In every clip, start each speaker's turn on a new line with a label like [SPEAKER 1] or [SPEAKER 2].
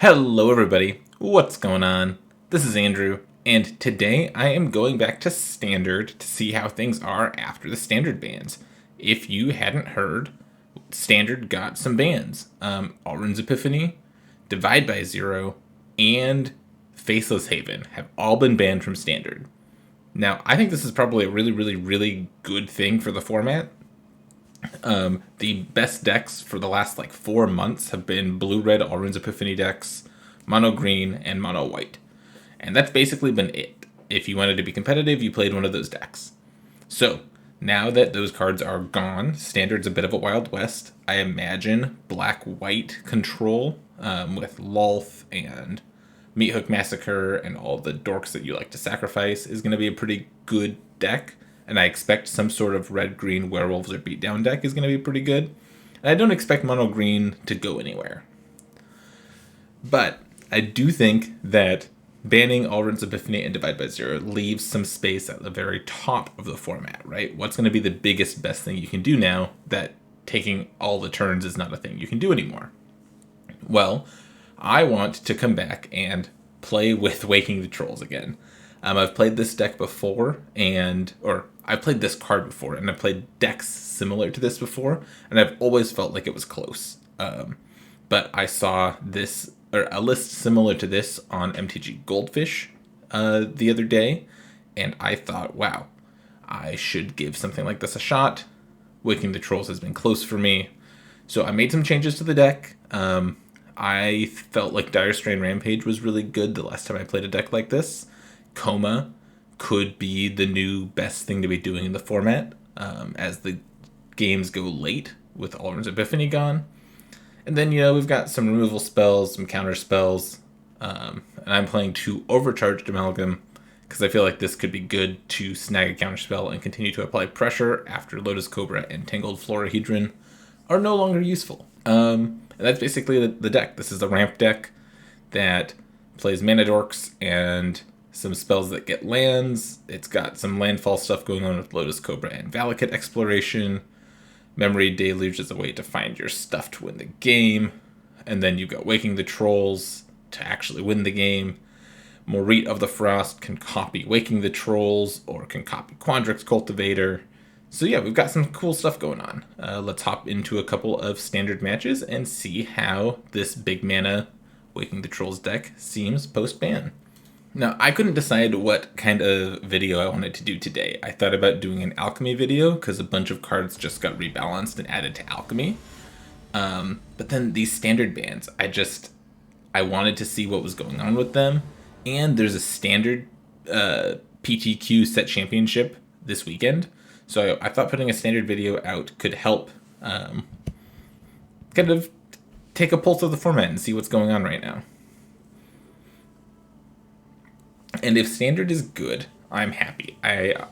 [SPEAKER 1] Hello everybody, what's going on? This is Andrew, and today I am going back to Standard to see how things are after the Standard bans. If you hadn't heard, Standard got some bans. Alrund's Epiphany, Divide by Zero, and Faceless Haven have all been banned from Standard. Now, I think this is probably a really good thing for the format. The best decks for the last 4 months have been blue-red Alrund's Epiphany decks, mono-green, and mono-white. And that's basically been it. If you wanted to be competitive, you played one of those decks. So, now that those cards are gone, Standard's a bit of a Wild West. I imagine black-white control with Lolth and Meathook Massacre and all the dorks that you like to sacrifice is going to be a pretty good deck. And I expect some sort of red-green werewolves or beatdown deck is going to be pretty good. And I don't expect mono-green to go anywhere. But I do think that banning Alrund's Epiphany and Divide by Zero leaves some space at the very top of the format, right? What's going to be the biggest, best thing you can do now that taking all the turns is not a thing you can do anymore? Well, I want to come back and play with Waking the Trolls again. I've played this deck before, or I've played this card before, and I've played decks similar to this before, and I've always felt like it was close. But I saw this, or a list similar to this on MTG Goldfish the other day, and I thought, wow, I should give something like this a shot. Waking the Trolls has been close for me. So I made some changes to the deck. I felt like Dire Strain Rampage was really good the last time I played a deck like this. Coma could be the new best thing to be doing in the format as the games go late with Alrund's Epiphany gone. And then, we've got some removal spells, some counter spells, and I'm playing 2 Overcharged Amalgam because I feel like this could be good to snag a counter spell and continue to apply pressure after Lotus Cobra and Tangled Florahedron are no longer useful. And that's basically the deck. This is a ramp deck that plays Mana Dorks and some spells that get lands. It's got some landfall stuff going on with Lotus Cobra and Valakut Exploration. Memory Deluge is a way to find your stuff to win the game. And then you've got Waking the Trolls to actually win the game. Morit of the Frost can copy Waking the Trolls or can copy Quandrix Cultivator. So yeah, we've got some cool stuff going on. Let's hop into a couple of standard matches and see how this big mana Waking the Trolls deck seems post-ban. Now, I couldn't decide what kind of video I wanted to do today. I thought about doing an alchemy video because a bunch of cards just got rebalanced and added to alchemy. But then these standard bans, I wanted to see what was going on with them. And there's a standard PTQ set championship this weekend. So I thought putting a standard video out could help kind of take a pulse of the format and see what's going on right now. And if Standard is good, I'm happy. I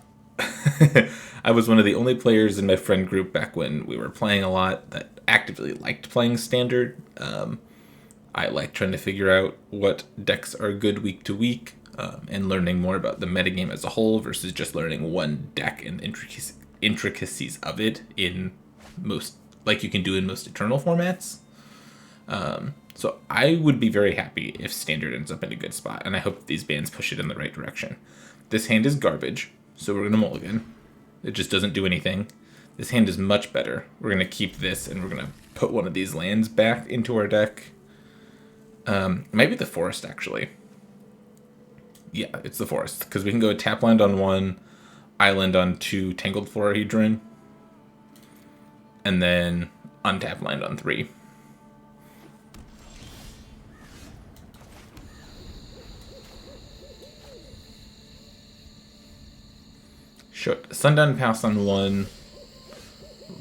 [SPEAKER 1] was one of the only players in my friend group back when we were playing a lot that actively liked playing Standard. I like trying to figure out what decks are good week to week and learning more about the metagame as a whole versus just learning one deck and intricacies of it in most, like you can do in most Eternal formats. So I would be very happy if Standard ends up in a good spot, and I hope these bans push it in the right direction. This hand is garbage, so we're going to mulligan. It just doesn't do anything. This hand is much better. We're going to keep this, and we're going to put one of these lands back into our deck. It might be the Forest, actually. Yeah, it's the Forest, because we can go tap land on 1, island on 2, Tangled Florahedron, and then untap land on 3. Sundown Pass on 1,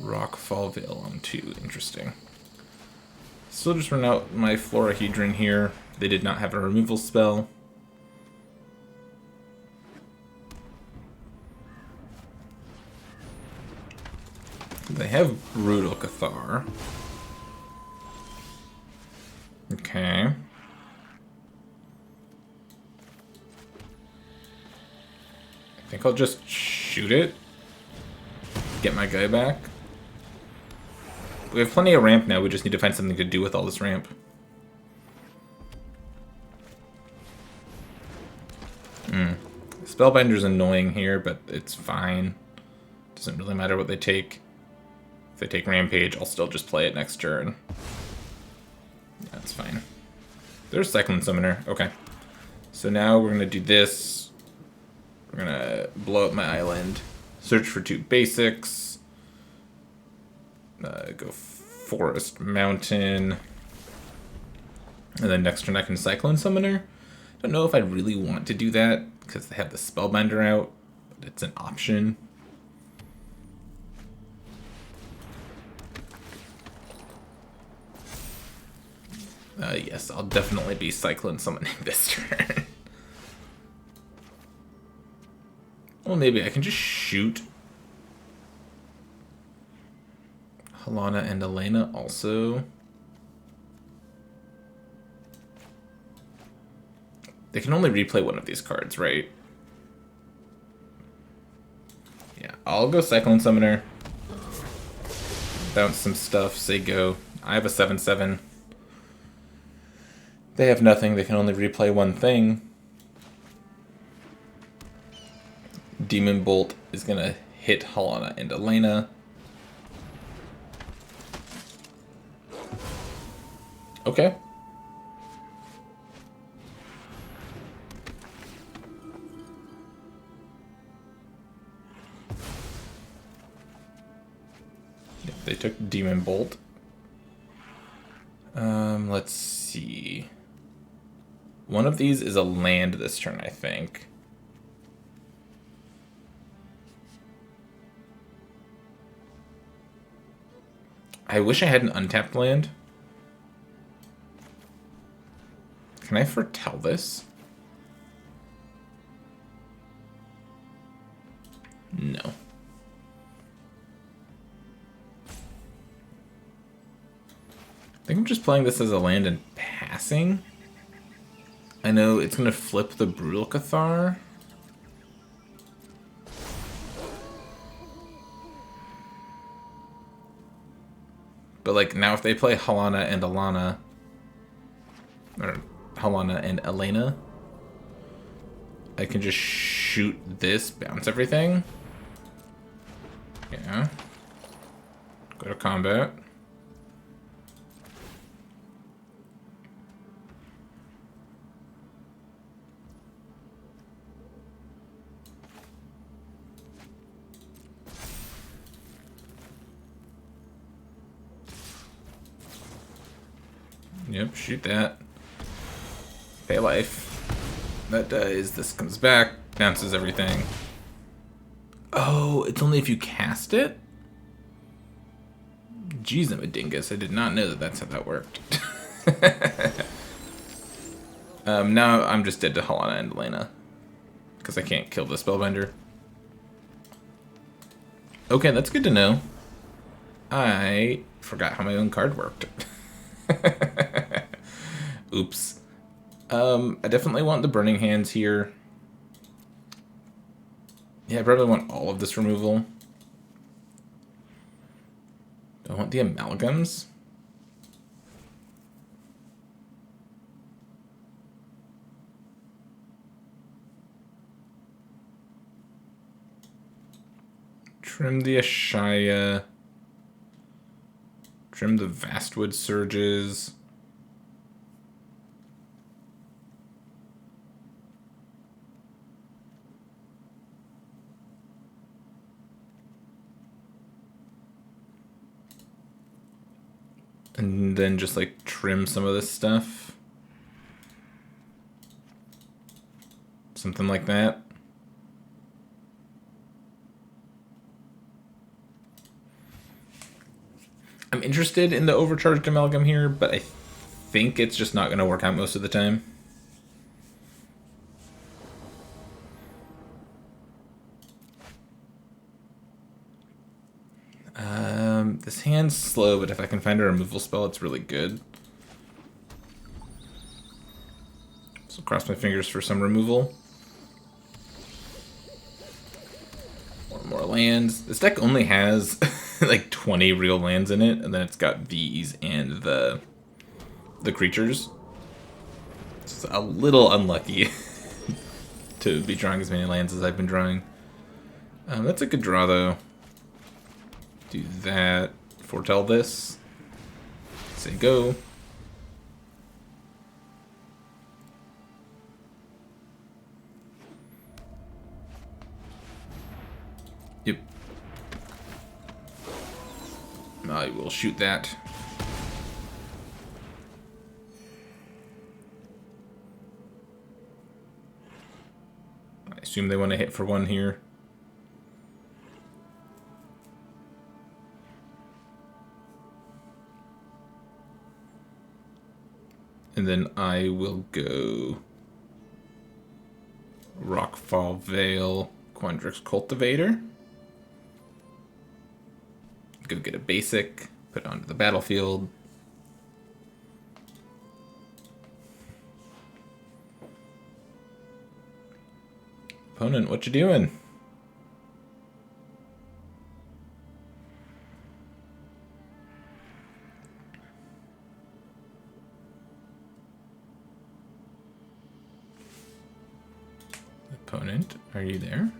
[SPEAKER 1] Rockfall Vale on 2. Interesting. Still just run out my Florahedron here. They did not have a removal spell. They have Brutal Cathar. Okay. I think I'll just shoot it. Get my guy back. We have plenty of ramp now, we just need to find something to do with all this ramp. Spellbinder's annoying here, but it's fine. Doesn't really matter what they take. If they take Rampage, I'll still just play it next turn. Yeah, that's fine. There's Cyclone Summoner. Okay. So now we're going to do this. We're going to blow up my island. Search for 2 basics. Go Forest Mountain. And then next turn I can Cyclone Summoner. Don't know if I really want to do that because they have the Spellbinder out, but it's an option. Yes, I'll definitely be Cyclone Summoning this turn. Well, maybe I can just shoot Halana and Elena also. They can only replay one of these cards, right? Yeah, I'll go Cyclone Summoner. Bounce some stuff, say go. I have a 7/7. They have nothing, they can only replay one thing. Demon Bolt is gonna hit Halana and Elena. Okay. Yep, they took Demon Bolt. Let's see. One of these is a land this turn, I think. I wish I had an untapped land. Can I foretell this? No. I think I'm just playing this as a land and passing. I know it's going to flip the Brutal Cathar. But like now if they play Halana and Alana, or Halana and Elena, I can just shoot this, bounce everything. Yeah. Go to combat. Yep, shoot that. Pay life. That dies. This comes back. Bounces everything. Oh, it's only if you cast it? Jeez, I'm a dingus. I did not know that that's how that worked. Now I'm just dead to Halana and Elena. Because I can't kill the Spellbinder. Okay, that's good to know. I forgot how my own card worked. Oops. I definitely want the Burning Hands here. Yeah, I probably want all of this removal. Do I want the Amalgams? Trim the Ashaya. Trim the Vastwood Surges. And then just like trim some of this stuff. Something like that. I'm interested in the overcharged amalgam here, but I think it's just not going to work out most of the time. This hand's slow, but if I can find a removal spell, it's really good. So cross my fingers for some removal. More lands. This deck only has like 20 real lands in it, and then it's got these and the creatures. It's a little unlucky. to be drawing as many lands as I've been drawing. That's a good draw, though. Do that. Foretell this. Say go. Yep. I will shoot that. I assume they want to hit for one here. And then I will go Rockfall Vale, Quandrix Cultivator. Go get a basic, put it onto the battlefield. Opponent, what you doing? Opponent, are you there?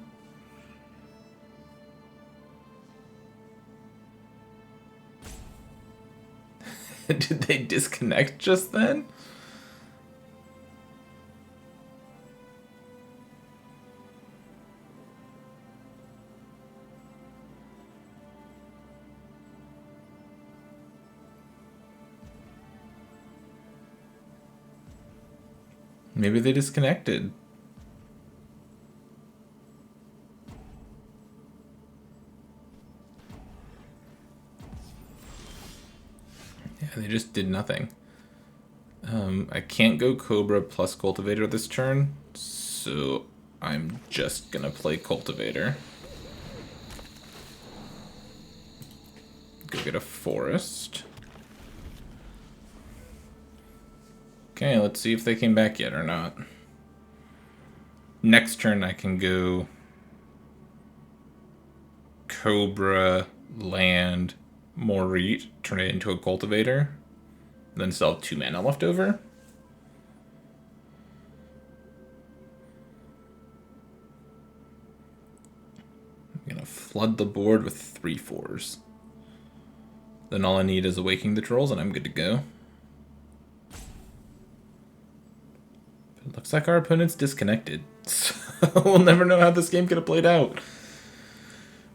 [SPEAKER 1] Did they disconnect just then? Maybe they disconnected. Yeah, they just did nothing. I can't go Cobra plus Cultivator this turn, so I'm just gonna play Cultivator. Go get a Forest. Okay, let's see if they came back yet or not. Next turn I can go Cobra, land, Morit, turn it into a Cultivator, then still have 2 mana left over. I'm gonna flood the board with 3/4s. Then all I need is Awakening the Trolls and I'm good to go. It looks like our opponent's disconnected, so we'll never know how this game could have played out.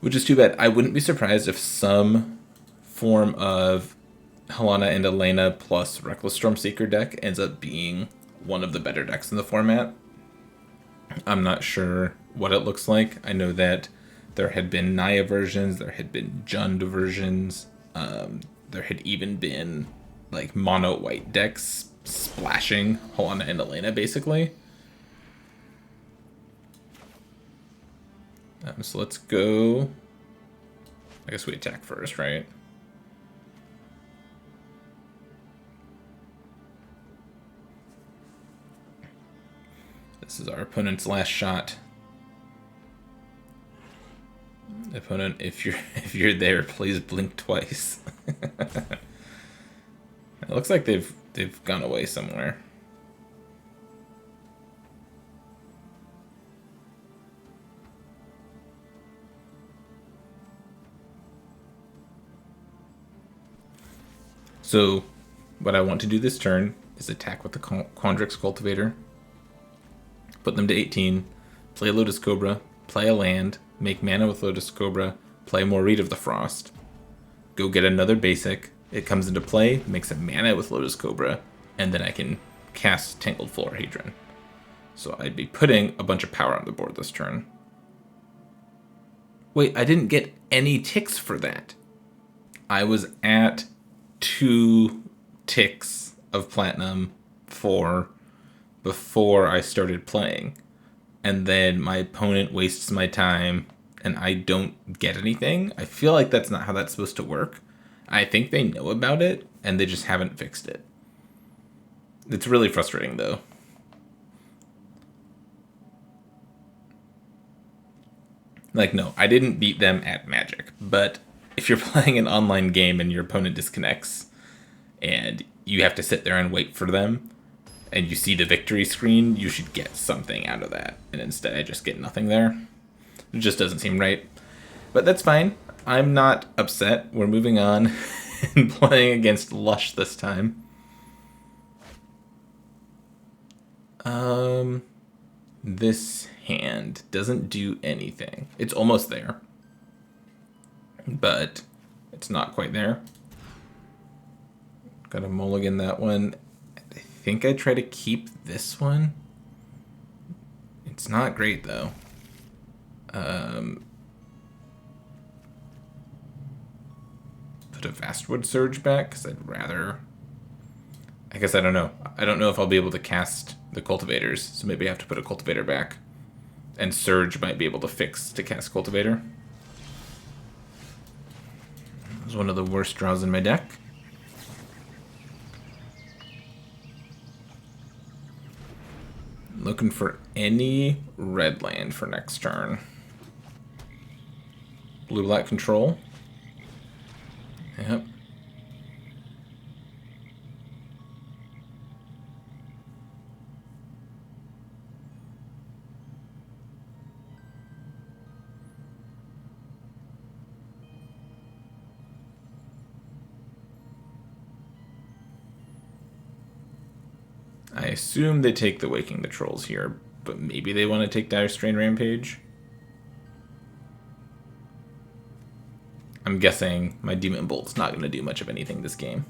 [SPEAKER 1] Which is too bad. I wouldn't be surprised if some form of Helena and Elena plus Reckless Stormseeker deck ends up being one of the better decks in the format. I'm not sure what it looks like. I know that there had been Naya versions, there had been Jund versions, there had even been like mono white decks splashing Helena and Elena basically. So let's go. I guess we attack first, right? This is our opponent's last shot. Opponent, if you're there, please blink twice. It looks like they've gone away somewhere. So what I want to do this turn is attack with the Quandrix Cultivator, put them to 18, play Lotus Cobra, play a land, make mana with Lotus Cobra, play more Reed of the Frost, go get another basic, it comes into play, makes a mana with Lotus Cobra, and then I can cast Tangled Florahedron. So I'd be putting a bunch of power on the board this turn. Wait, I didn't get any ticks for that. I was at 2 ticks of platinum before I started playing. And then my opponent wastes my time and I don't get anything. I feel like that's not how that's supposed to work. I think they know about it and they just haven't fixed it. It's really frustrating though. Like, no, I didn't beat them at Magic, but if you're playing an online game and your opponent disconnects and you have to sit there and wait for them, and you see the victory screen, you should get something out of that. And instead I just get nothing there. It just doesn't seem right. But that's fine. I'm not upset. We're moving on and playing against Lush this time. This hand doesn't do anything. It's almost there, but it's not quite there. Got to mulligan that one. I think I try to keep this one. It's not great though. Put a Vastwood Surge back because I'd rather. I guess I don't know. I don't know if I'll be able to cast the Cultivators, so maybe I have to put a Cultivator back. And Surge might be able to fix to cast Cultivator. It was one of the worst draws in my deck. Looking for any red land for next turn. Blue-black control. Yep. I assume they take the Waking the Trolls here, but maybe they want to take Dire Strain Rampage. I'm guessing my Demon Bolt's not going to do much of anything this game.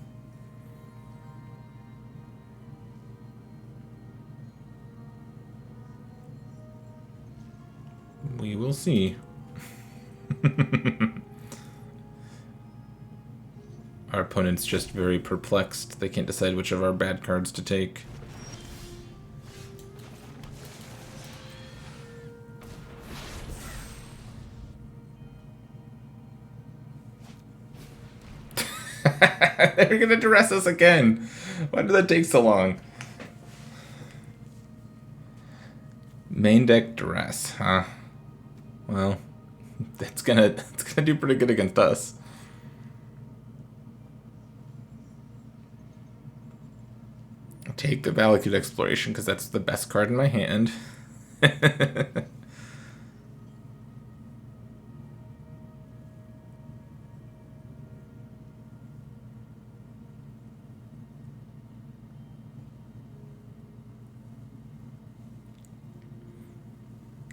[SPEAKER 1] We will see. Our opponent's just very perplexed. They can't decide which of our bad cards to take. They're gonna duress us again. Why did that take so long? Main deck duress, huh? Well, it's gonna do pretty good against us. I'll take the Valakut Exploration because that's the best card in my hand.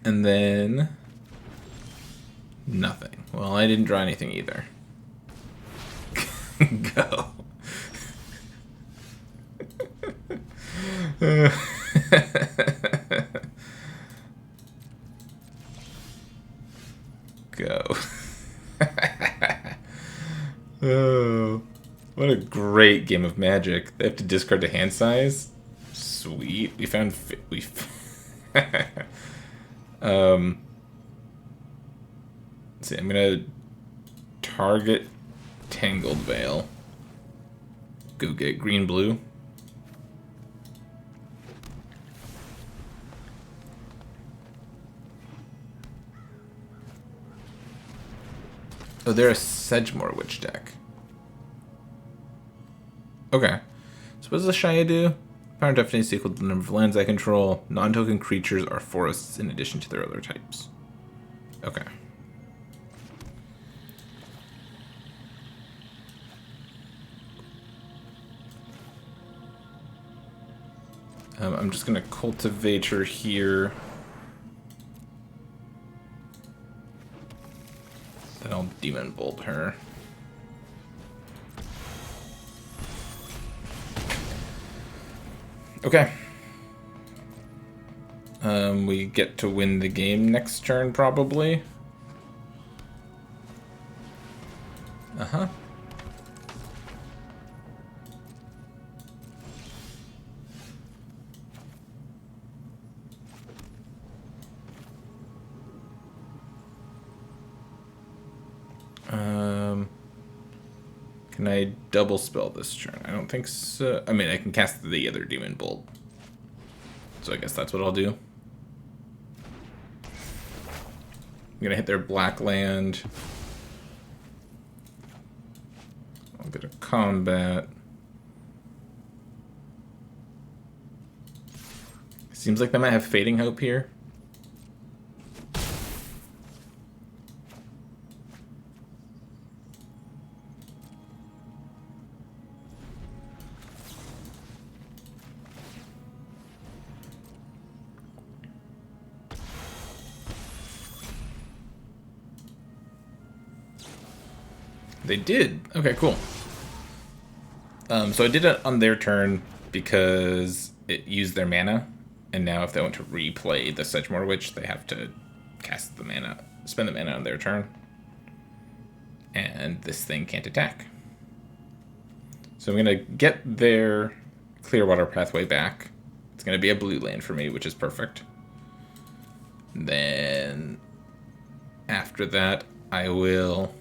[SPEAKER 1] And then nothing. Well, I didn't draw anything either. Go. Go. Oh, what a great game of Magic. They have to discard the hand size. Sweet. We found let's see, I'm gonna target Tangled Veil. Go get green blue. Oh, they're a Sedgemoor Witch deck. Okay. So what does the Shia do? Power and toughness is equal to the number of lands I control. Non-token creatures are forests in addition to their other types. Okay. I'm just going to Cultivator here. Then I'll Demon Bolt her. Okay. We get to win the game next turn, probably. Uh-huh. Can I double spell this turn? I don't think so. I mean, I can cast the other Demon Bolt. So I guess that's what I'll do. I'm gonna hit their black land. I'll get a combat. Seems like they might have Fading Hope here. They did. Okay, cool. So I did it on their turn because it used their mana, and now if they want to replay the Sedgemoor Witch, they have to cast the mana, spend the mana on their turn, and this thing can't attack. So I'm gonna get their Clearwater Pathway back. It's gonna be a blue land for me, which is perfect. Then after that, I will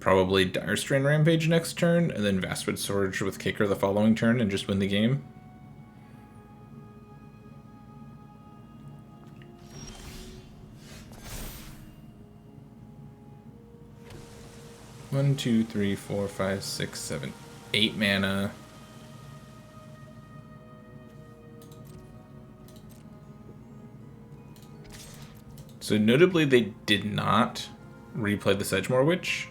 [SPEAKER 1] probably Direstrain Rampage next turn, and then Vastwood Surge with Kicker the following turn, and just win the game. One, two, three, four, five, six, seven, 8 mana. So notably, they did not replay the Sedgemoor Witch.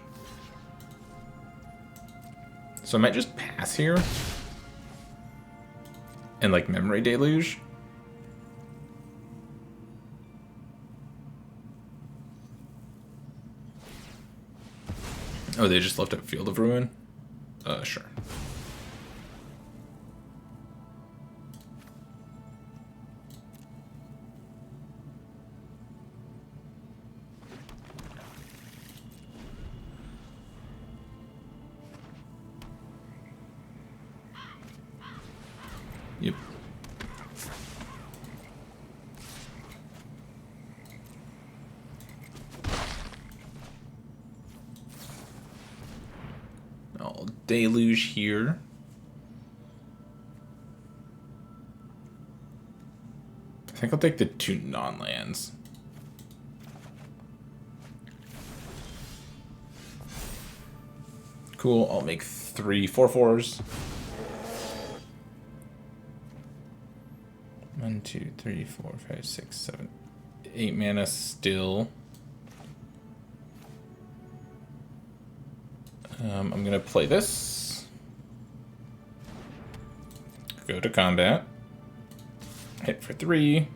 [SPEAKER 1] So I might just pass here and like Memory Deluge. Oh, they just left up Field of Ruin? Sure. Yep. I'll Deluge here. I think I'll take the 2 non-lands. Cool, I'll make 3 4/4s. 1, 2, 3, 4, 5, 6, 7, 8 mana still. I'm gonna play this. Go to combat. Hit for 3.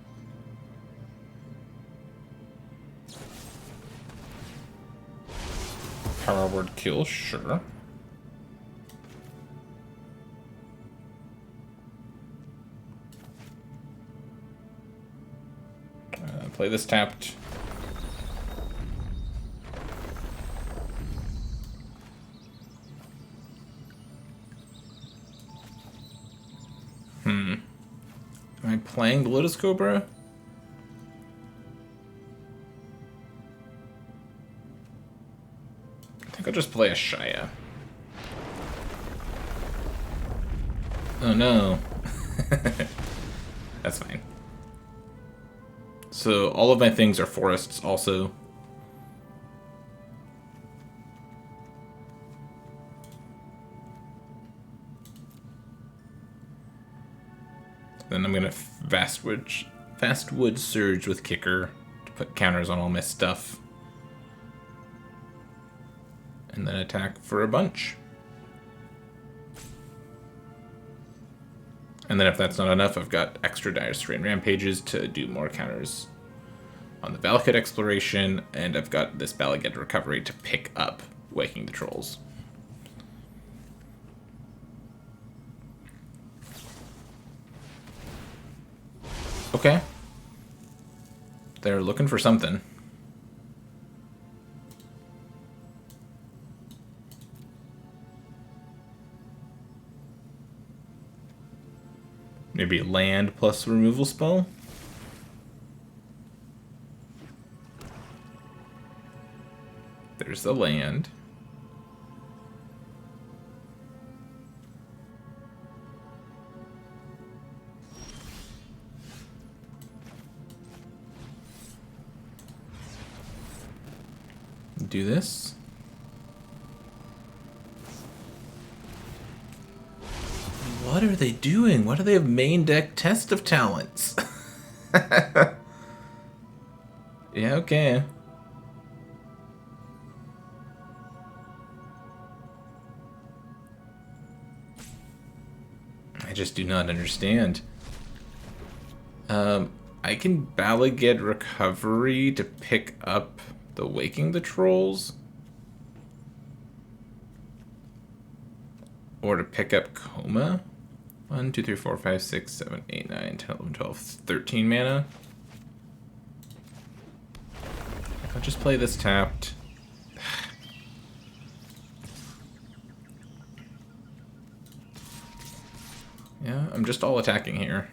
[SPEAKER 1] Power word kill, sure. Play this tapped. Am I playing the Lotus Cobra? I think I'll just play a Shaya. Oh no. That's fine. So all of my things are forests also. Then I'm gonna Vastwood Surge with Kicker to put counters on all my stuff. And then attack for a bunch. And then if that's not enough, I've got extra Direstrain Rampages to do more counters on the Valakut Exploration, and I've got this Balaged Recovery to pick up Waking the Trolls. Okay. They're looking for something. Maybe a land plus removal spell? There's the land. Do this. What What are they doing? Why do they have main deck Test of Talents? Yeah, okay. I just do not understand. I can Balaged Recovery to pick up the Waking the Trolls. Or to pick up Coma. 1, 2, 3, 4, 5, 6, 7, 8, 9, 10, 11, 12, 13 mana. I'll just play this tapped. Yeah, I'm just all attacking here.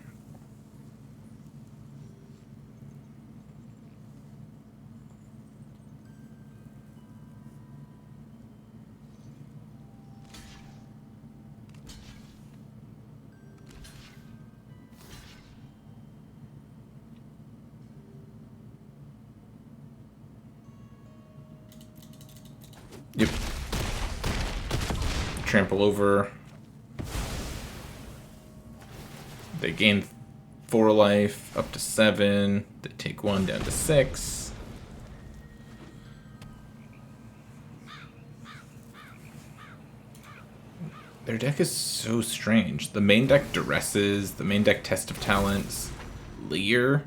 [SPEAKER 1] Yep. Trample over. They gain 4 life, up to 7. They take 1 down to 6. Their deck is so strange. The main deck Duresses, the main deck Test of Talents, Lier.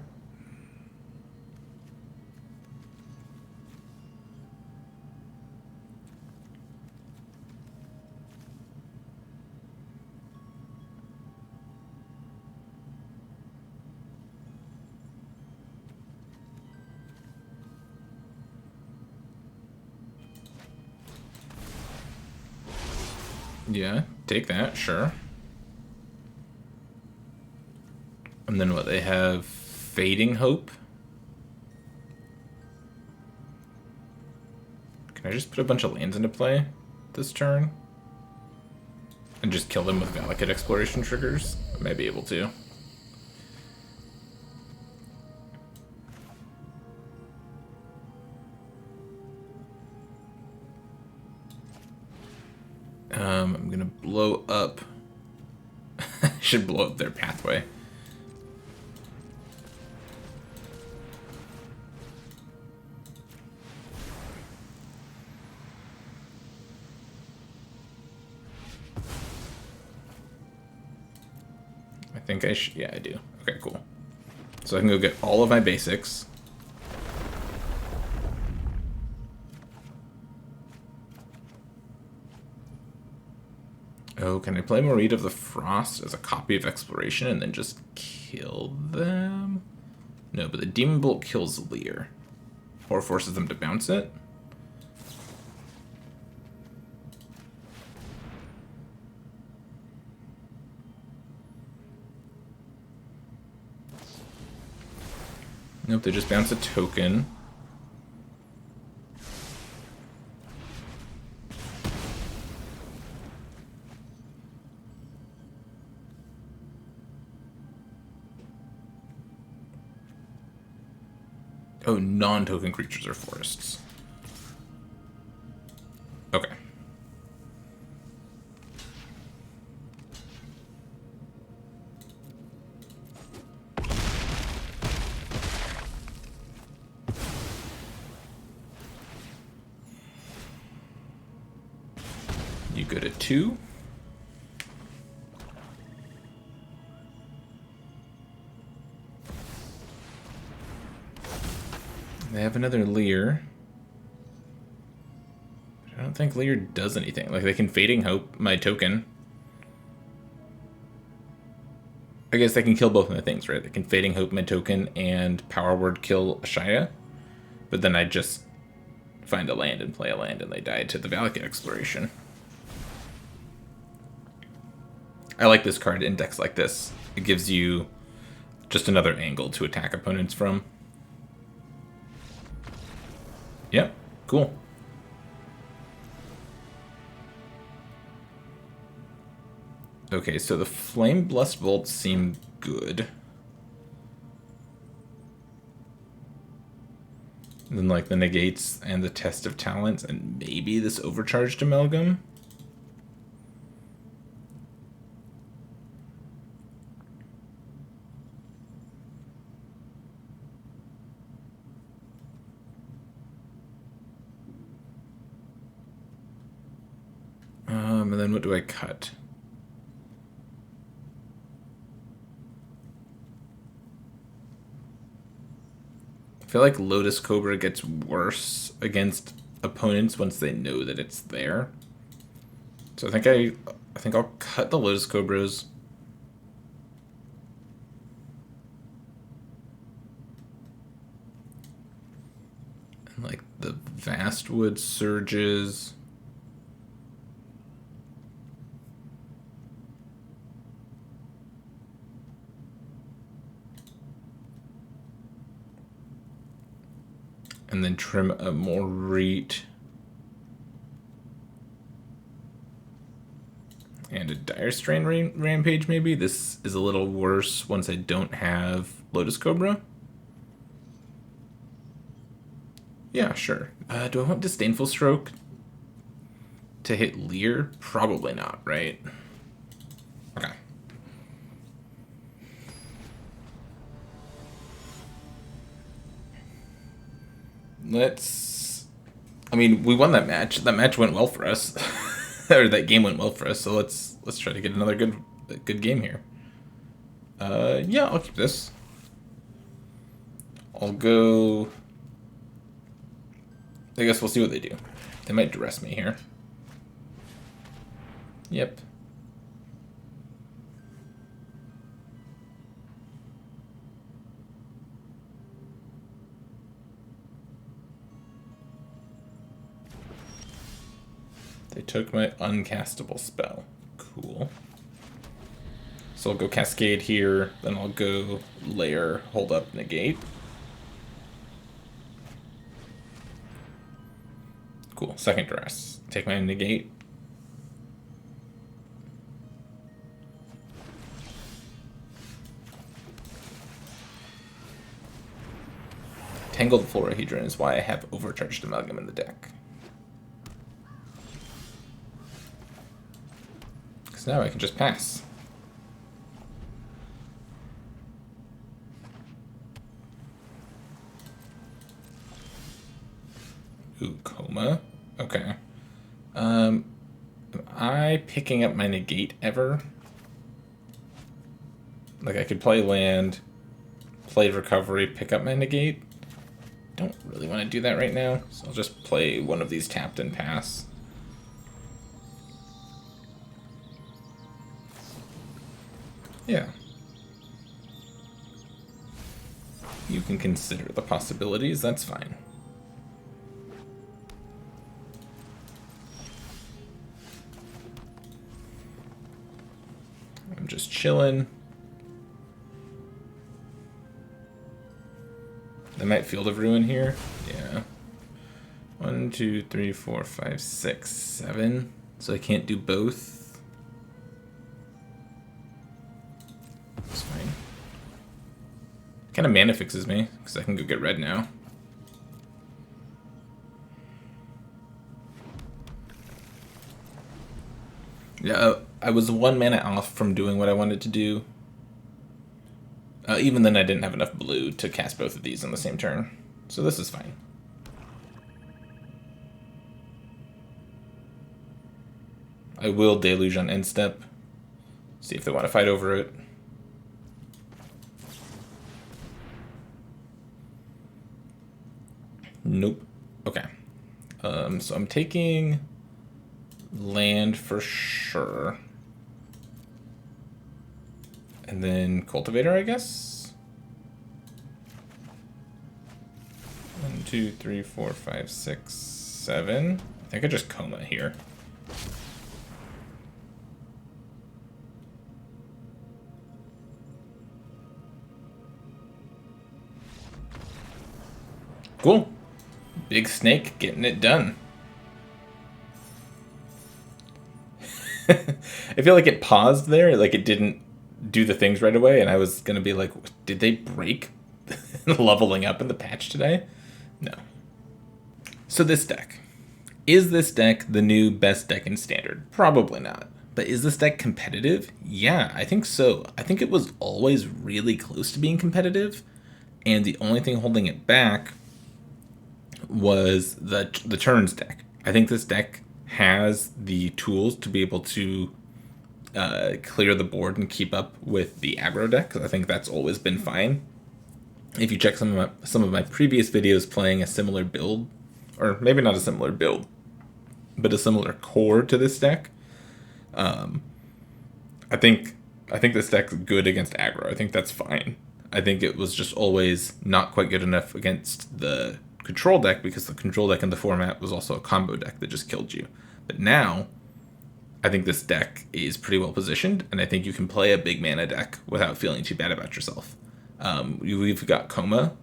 [SPEAKER 1] Yeah, take that, sure. And then what, they have Fading Hope? Can I just put a bunch of lands into play this turn? And just kill them with Valakut Exploration triggers? I may be able to. I'm gonna blow up. I should blow up their pathway. I think I should. Yeah, I do. Okay, cool. So I can go get all of my basics. Oh, can I play Marid of the Frost as a copy of Exploration and then just kill them? No, but the Demon Bolt kills Lier. Or forces them to bounce it. Nope, they just bounce a token. Oh, non-token creatures are forests. Okay. You go to 2. They have another Lier. I don't think Lier does anything. Like, they can Fading Hope my token. I guess they can kill both of the things, right? They can Fading Hope my token and Power Word kill Ashaya. But then I just find a land and play a land and they die to the Valakut Exploration. I like this card in decks like this. It gives you just another angle to attack opponents from. Yep, cool. Okay, so the Flame Blessed Bolts seem good. And then like the Negates and the Test of Talents and maybe this Overcharged Amalgam. And then what do I cut? I feel like Lotus Cobra gets worse against opponents once they know that it's there. So I think I'll cut the Lotus Cobras. And like the Vastwood Surges. And then trim a more Reet. And a Dire Strain Rampage, maybe? This is a little worse once I don't have Lotus Cobra. Yeah, sure. Do I want Disdainful Stroke to hit Lier? Probably not, right? Okay. I mean, we won that match. That match went well for us. Or that game went well for us, so let's try to get another good game here. Yeah, I'll keep this. I'll go... I guess we'll see what they do. They might duress me here. Yep. They took my uncastable spell. Cool. So I'll go Cascade here, then I'll go Lier, hold up, negate. Cool, second duress. Take my negate. Tangled Florahedron is why I have Overcharged Amalgam in the deck. Because now I can just pass. Ooh, Coma. Okay. Am I picking up my negate ever? Like, I could play land, play recovery, pick up my negate. Don't really want to do that right now, so I'll just play one of these tapped and pass. Yeah. You can consider the possibilities, that's fine. I'm just chilling. I might Field of Ruin here. Yeah. 1, 2, 3, 4, 5, 6, 7. So I can't do both. That's fine. Kind of mana fixes me, because I can go get red now. Yeah, I was 1 mana off from doing what I wanted to do. Even then I didn't have enough blue to cast both of these on the same turn. So this is fine. I will Deluge on end step. See if they want to fight over it. Nope. Okay. So I'm taking land for sure. And then Cultivator, I guess? 1, 2, 3, 4, 5, 6, 7. I think I just Coma here. Cool. Big Snake getting it done. I feel like it paused there, like it didn't do the things right away, and I was gonna be like, did they break leveling up in the patch today? No. So this deck. Is this deck the new best deck in Standard? Probably not. But is this deck competitive? Yeah, I think so. I think it was always really close to being competitive, and the only thing holding it back was the turns deck. I think this deck has the tools to be able to clear the board and keep up with the aggro deck, 'cause I think that's always been fine. If you check some of my previous videos playing a similar build, or maybe not a similar build, but a similar core to this deck, I think this deck's good against aggro. I think that's fine. I think it was just always not quite good enough against the control deck, because the control deck in the format was also a combo deck that just killed you. But now, I think this deck is pretty well positioned, and I think you can play a big mana deck without feeling too bad about yourself. We've got Coma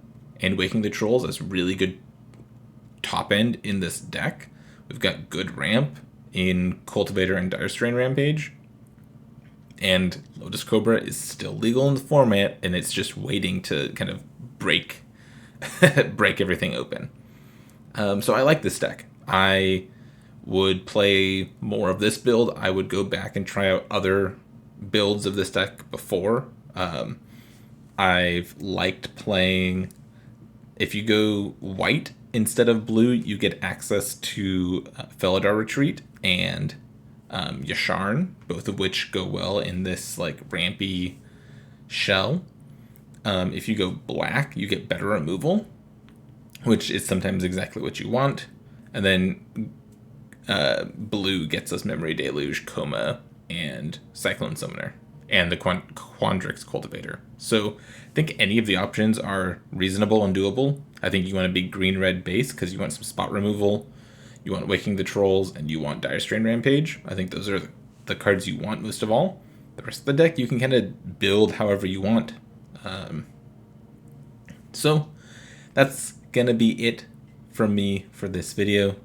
[SPEAKER 1] and Waking the Trolls as really good top end in this deck. We've got good ramp in Cultivator and Direstrain Rampage. And Lotus Cobra is still legal in the format, and it's just waiting to kind of break break everything open. So I like this deck. I would play more of this build. I would go back and try out other builds of this deck before. I've liked playing... If you go white instead of blue, you get access to Felidar Retreat and Yasharn, both of which go well in this like rampy shell. If you go black, you get better removal, which is sometimes exactly what you want. And then blue gets us Memory Deluge, Coma, and Cyclone Summoner, and the Quandrix Cultivator. So I think any of the options are reasonable and doable. I think you want a big green-red base because you want some spot removal, you want Waking the Trolls, and you want Direstrain Rampage. I think those are the cards you want most of all. The rest of the deck you can kind of build however you want. So that's gonna be it from me for this video.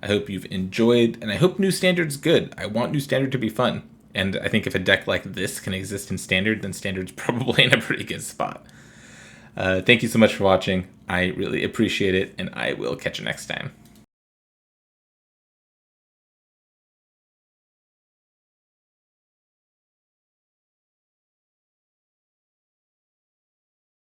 [SPEAKER 1] I hope you've enjoyed, and I hope New Standard's good. I want New Standard to be fun, and I think if a deck like this can exist in Standard, then Standard's probably in a pretty good spot. Thank you so much for watching. I really appreciate it, and I will catch you next time.